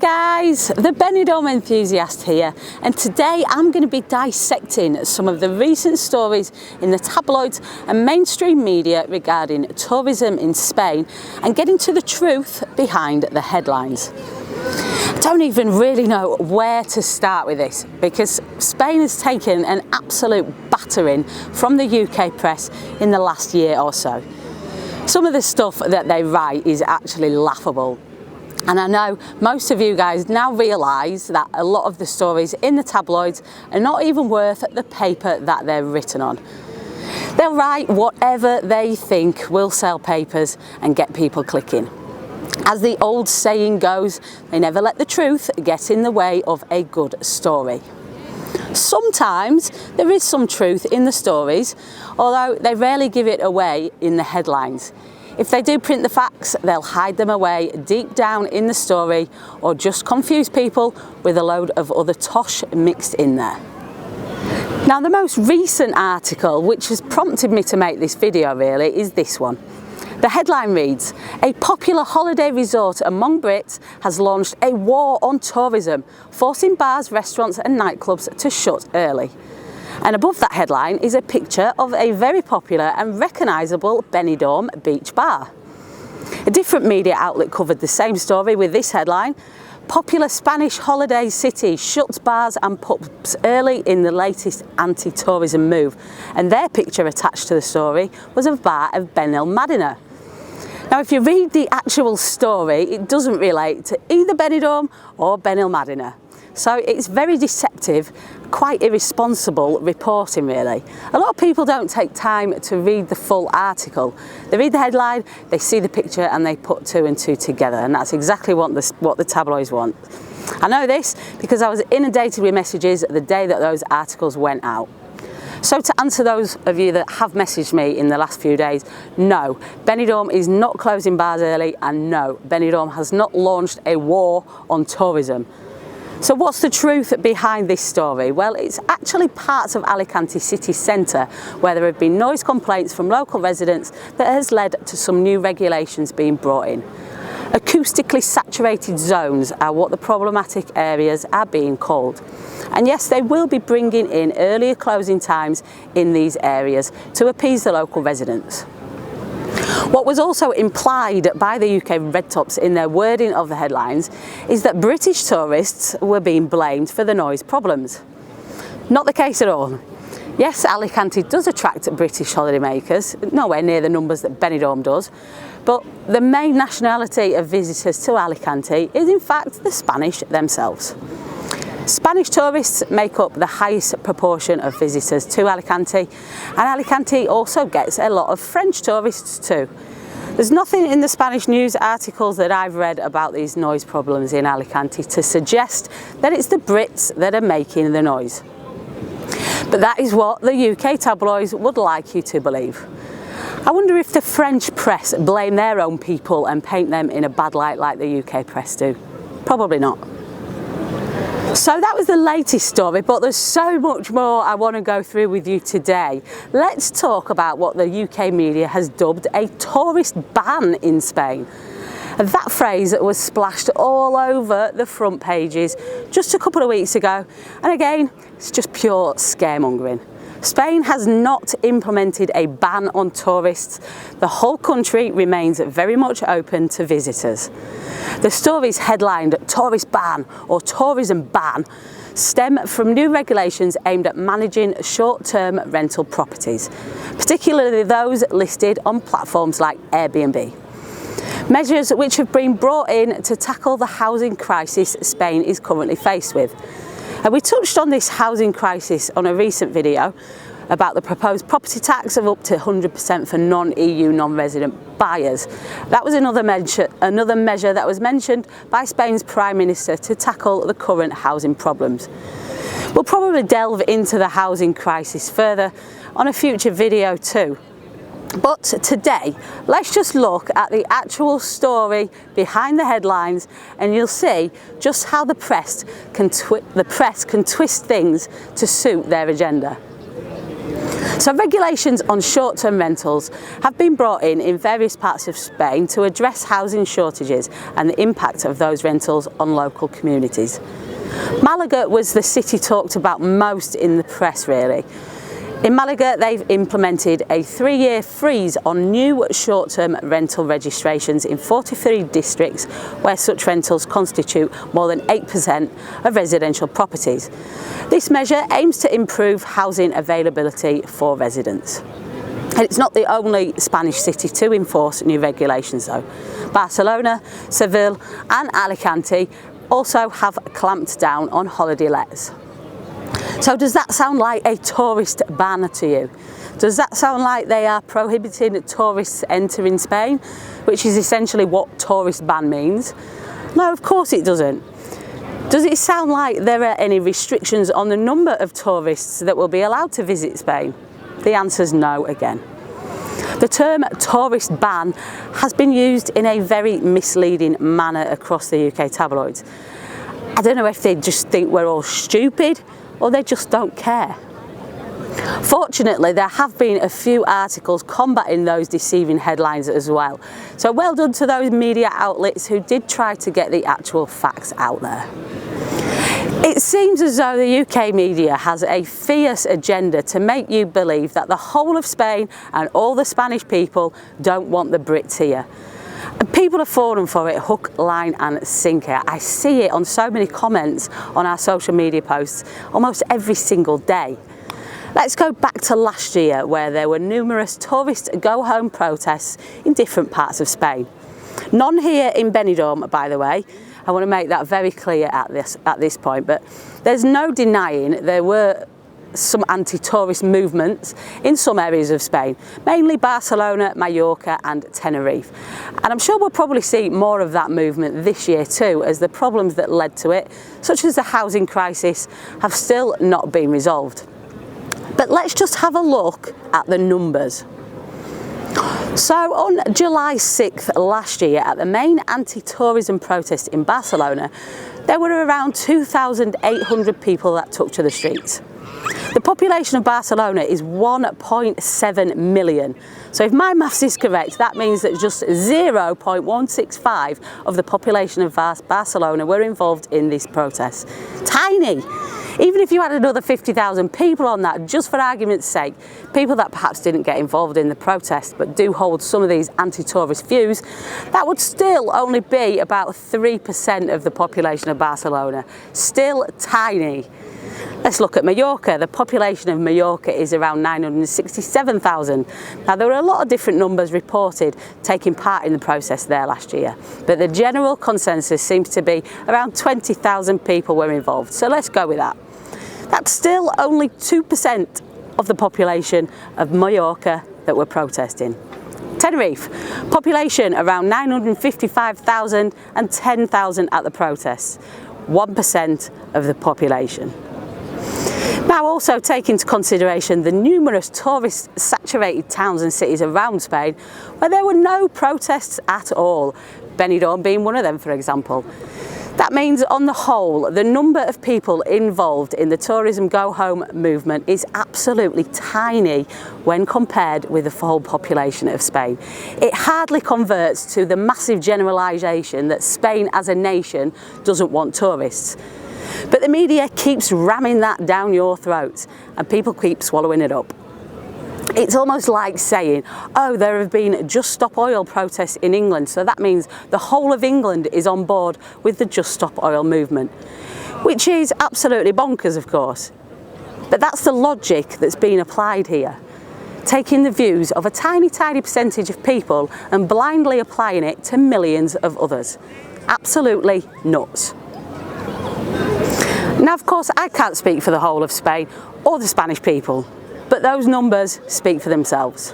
guys, the Benidorm enthusiast here, and today I'm going to be dissecting some of the recent stories in the tabloids and mainstream media regarding tourism in Spain and getting to the truth behind the headlines. I don't even really know where to start with this because Spain has taken an absolute battering from the UK press in the last year or so. Some of the stuff that they write is actually laughable. And I know most of you guys now realise that a lot of the stories in the tabloids are not even worth the paper that they're written on. They'll write whatever they think will sell papers and get people clicking. As the old saying goes, they never let the truth get in the way of a good story. Sometimes there is some truth in the stories, although they rarely give it away in the headlines. If they do print the facts, they'll hide them away deep down in the story or just confuse people with a load of other tosh mixed in there. Now, the most recent article which has prompted me to make this video really is this one. The headline reads, "A popular holiday resort among Brits has launched a war on tourism, forcing bars, restaurants and nightclubs to shut early." And above that headline is a picture of a very popular and recognisable Benidorm beach bar. A different media outlet covered the same story with this headline: "Popular Spanish holiday city shuts bars and pubs early in the latest anti-tourism move." And their picture attached to the story was a bar of Benidorm. Now, if you read the actual story, it doesn't relate to either Benidorm or Benidorm. So it's very deceptive, quite irresponsible reporting really. A lot of people don't take time to read the full article. They read the headline, they see the picture and they put two and two together, and that's exactly what the tabloids want. I know this because I was inundated with messages the day that those articles went out. So to answer those of you that have messaged me in the last few days, no, Benidorm is not closing bars early, and no, Benidorm has not launched a war on tourism. So what's the truth behind this story? Well, it's actually parts of Alicante city centre where there have been noise complaints from local residents that has led to some new regulations being brought in. Acoustically saturated zones are what the problematic areas are being called. And yes, they will be bringing in earlier closing times in these areas to appease the local residents. What was also implied by the UK Red Tops in their wording of the headlines is that British tourists were being blamed for the noise problems. Not the case at all. Yes, Alicante does attract British holidaymakers, nowhere near the numbers that Benidorm does, but the main nationality of visitors to Alicante is in fact the Spanish themselves. Spanish tourists make up the highest proportion of visitors to Alicante, and Alicante also gets a lot of French tourists too. There's nothing in the Spanish news articles that I've read about these noise problems in Alicante to suggest that it's the Brits that are making the noise. But that is what the UK tabloids would like you to believe. I wonder if the French press blame their own people and paint them in a bad light like the UK press do. Probably not. So that was the latest story, but there's so much more I want to go through with you today. Let's talk about what the UK media has dubbed a tourist ban in Spain. And that phrase was splashed all over the front pages just a couple of weeks ago, and again, it's just pure scaremongering. Spain has not implemented a ban on tourists. The whole country remains very much open to visitors. The stories headlined "Tourist Ban" or "Tourism Ban" stem from new regulations aimed at managing short-term rental properties, particularly those listed on platforms like Airbnb. Measures which have been brought in to tackle the housing crisis Spain is currently faced with. And we touched on this housing crisis on a recent video about the proposed property tax of up to 100% for non-EU, non-resident buyers. That was another measure that was mentioned by Spain's Prime Minister to tackle the current housing problems. We'll probably delve into the housing crisis further on a future video too. But today, let's just look at the actual story behind the headlines, and you'll see just how the press can twist things to suit their agenda. So regulations on short-term rentals have been brought in various parts of Spain to address housing shortages and the impact of those rentals on local communities. Malaga was the city talked about most in the press, really. In Malaga, they've implemented a 3-year freeze on new short-term rental registrations in 43 districts where such rentals constitute more than 8% of residential properties. This measure aims to improve housing availability for residents. And it's not the only Spanish city to enforce new regulations though. Barcelona, Seville and Alicante also have clamped down on holiday lets. So does that sound like a tourist ban to you? Does that sound like they are prohibiting tourists entering Spain, which is essentially what tourist ban means? No, of course it doesn't. Does it sound like there are any restrictions on the number of tourists that will be allowed to visit Spain? The answer is no again. The term tourist ban has been used in a very misleading manner across the UK tabloids. I don't know if they just think we're all stupid or they just don't care. Fortunately, there have been a few articles combating those deceiving headlines as well. So well done to those media outlets who did try to get the actual facts out there. It seems as though the UK media has a fierce agenda to make you believe that the whole of Spain and all the Spanish people don't want the Brits here. And people have fallen for it hook, line and sinker. I see it on so many comments on our social media posts almost every single day. Let's go back to last year where there were numerous tourist go-home protests in different parts of Spain. None here in Benidorm, by the way. I want to make that very clear at this point, but there's no denying there were some anti-tourist movements in some areas of Spain, mainly Barcelona, Mallorca and Tenerife. And I'm sure we'll probably see more of that movement this year too, as the problems that led to it, such as the housing crisis, have still not been resolved. But let's just have a look at the numbers. So on July 6th last year, at the main anti-tourism protest in Barcelona, there were around 2,800 people that took to the streets. The population of Barcelona is 1.7 million. So if my maths is correct, that means that just 0.165 of the population of Barcelona were involved in this protest. Tiny! Even if you had another 50,000 people on that, just for argument's sake, people that perhaps didn't get involved in the protest but do hold some of these anti-tourist views, that would still only be about 3% of the population of Barcelona. Still tiny. Let's look at Mallorca. The population of Mallorca is around 967,000. Now there were a lot of different numbers reported taking part in the process there last year, but the general consensus seems to be around 20,000 people were involved. So let's go with that. That's still only 2% of the population of Mallorca that were protesting. Tenerife, population around 955,000 and 10,000 at the protests. 1% of the population. Now also take into consideration the numerous tourist-saturated towns and cities around Spain where there were no protests at all, Benidorm being one of them, for example. That means on the whole, the number of people involved in the tourism go-home movement is absolutely tiny when compared with the whole population of Spain. It hardly converts to the massive generalisation that Spain as a nation doesn't want tourists. But the media keeps ramming that down your throat and people keep swallowing it up. It's almost like saying, oh, there have been Just Stop Oil protests in England, so that means the whole of England is on board with the Just Stop Oil movement, which is absolutely bonkers, of course. But that's the logic that's been applied here, taking the views of a tiny percentage of people and blindly applying it to millions of others. Absolutely nuts. Now, of course, I can't speak for the whole of Spain or the Spanish people, but those numbers speak for themselves.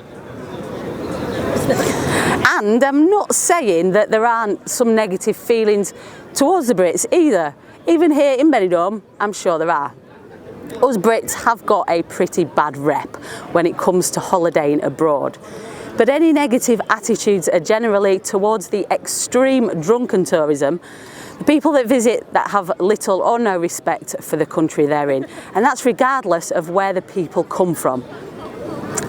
And I'm not saying that there aren't some negative feelings towards the Brits either. Even here in Benidorm, I'm sure there are. Us Brits have got a pretty bad rep when it comes to holidaying abroad. But any negative attitudes are generally towards the extreme drunken tourism, the people that visit that have little or no respect for the country they're in, and that's regardless of where the people come from.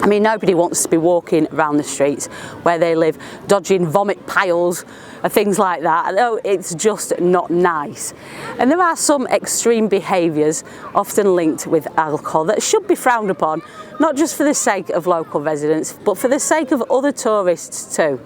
I mean, nobody wants to be walking around the streets where they live, dodging vomit piles and things like that. No, it's just not nice. And there are some extreme behaviours, often linked with alcohol, that should be frowned upon, not just for the sake of local residents, but for the sake of other tourists too.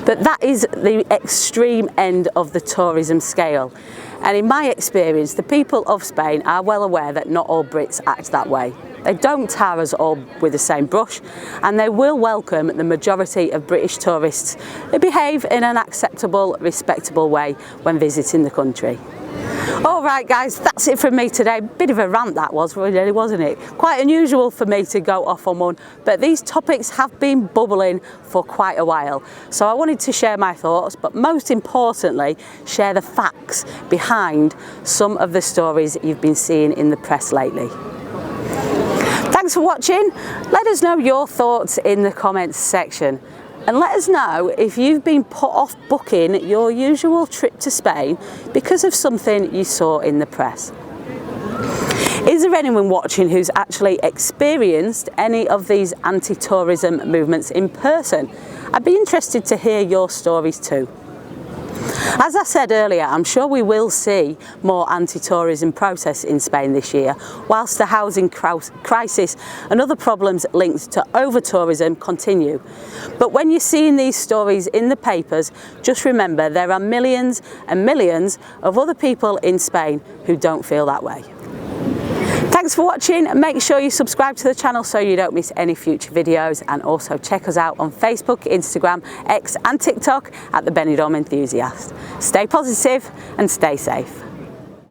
But that is the extreme end of the tourism scale. And in my experience, the people of Spain are well aware that not all Brits act that way. They don't tar us all with the same brush, and they will welcome the majority of British tourists who behave in an acceptable, respectable way when visiting the country. Alright guys, that's it from me today. Bit of a rant that was, really, wasn't it? Quite unusual for me to go off on one, but these topics have been bubbling for quite a while. So I wanted to share my thoughts, but most importantly, share the facts behind some of the stories you've been seeing in the press lately. Thanks for watching. Let us know your thoughts in the comments section. And let us know if you've been put off booking your usual trip to Spain because of something you saw in the press. Is there anyone watching who's actually experienced any of these anti-tourism movements in person? I'd be interested to hear your stories too. As I said earlier, I'm sure we will see more anti-tourism protests in Spain this year, whilst the housing crisis and other problems linked to over-tourism continue. But when you're seeing these stories in the papers, just remember there are millions and millions of other people in Spain who don't feel that way. Thanks for watching. Make sure you subscribe to the channel so you don't miss any future videos, and also check us out on Facebook, Instagram, X and TikTok at the Benidorm Enthusiast. Stay positive and stay safe.